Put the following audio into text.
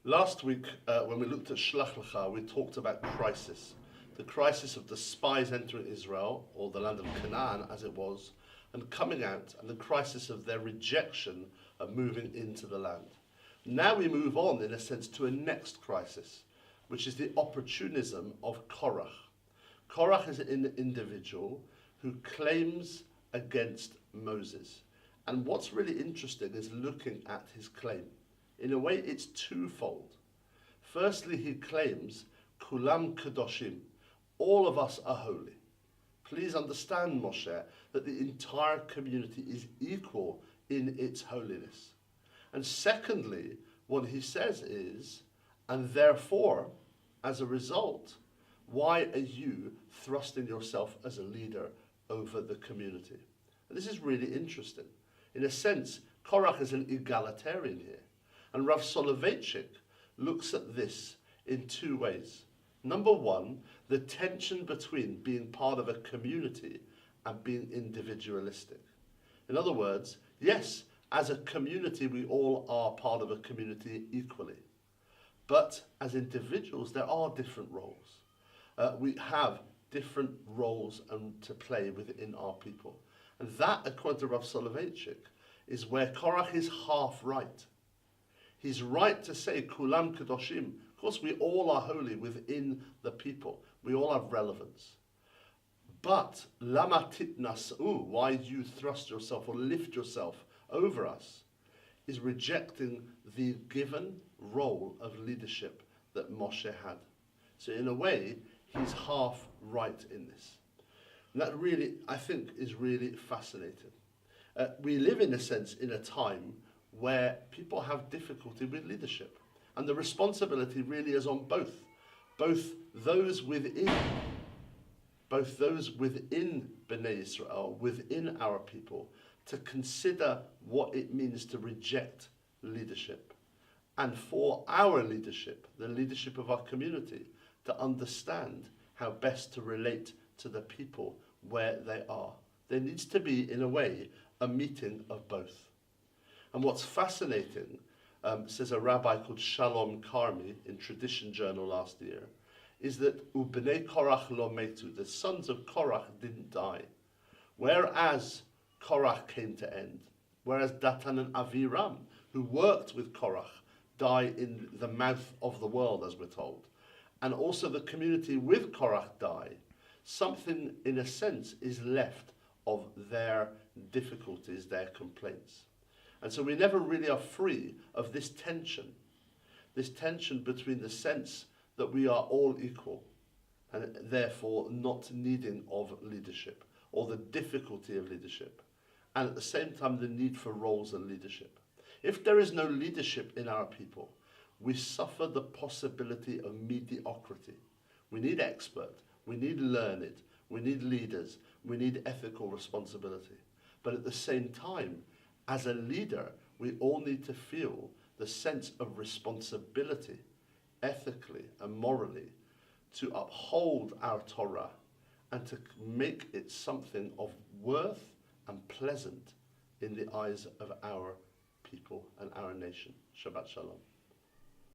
Last week, when we looked at Shlach Lecha, we talked about crisis. The crisis of the spies entering Israel, or the land of Canaan as it was, and coming out, and the crisis of their rejection of moving into the land. Now we move on, in a sense, to a next crisis, which is the opportunism of Korach. Korach is an individual who claims against Moses. And what's really interesting is looking at his claim. In a way, it's twofold. Firstly, he claims, Kulam Kadoshim, all of us are holy. Please understand, Moshe, that the entire community is equal in its holiness. And secondly, what he says is, and therefore, as a result, why are you thrusting yourself as a leader over the community? And this is really interesting. In a sense, Korach is an egalitarian here. And Rav Soloveitchik looks at this in two ways. Number one, the tension between being part of a community and being individualistic. In other words, yes, as a community, we all are part of a community equally. But as individuals, there are different roles. We have different roles to play within our people. And that, according to Rav Soloveitchik, is where Korach is half right. He's right to say, Kulam Kadoshim. Of course, we all are holy within the people. We all have relevance. But, Lama titnas'u, why do you thrust yourself or lift yourself over us, is rejecting the given role of leadership that Moshe had. So in a way, he's half right in this. And that really, I think, is really fascinating. We live, in a sense, in a time where people have difficulty with leadership. And the responsibility really is on both those within Bnei Israel, within our people, to consider what it means to reject leadership. And for our leadership, the leadership of our community, to understand how best to relate to the people where they are. There needs to be, in a way, a meeting of both. And what's fascinating, says a rabbi called Shalom Karmi in Tradition Journal last year, is that Ubnei Korach lo metu, the sons of Korach didn't die. Whereas Korach came to end, whereas Datan and Aviram, who worked with Korach, die in the mouth of the world, as we're told. And also the community with Korach die. Something, in a sense, is left of their difficulties, their complaints. And so we never really are free of this tension between the sense that we are all equal and therefore not needing of leadership, or the difficulty of leadership, and at the same time the need for roles and leadership. If there is no leadership in our people, we suffer the possibility of mediocrity. We need expert, we need learned, we need leaders, we need ethical responsibility. But at the same time, as a leader, we all need to feel the sense of responsibility, ethically and morally, to uphold our Torah and to make it something of worth and pleasant in the eyes of our people and our nation. Shabbat Shalom.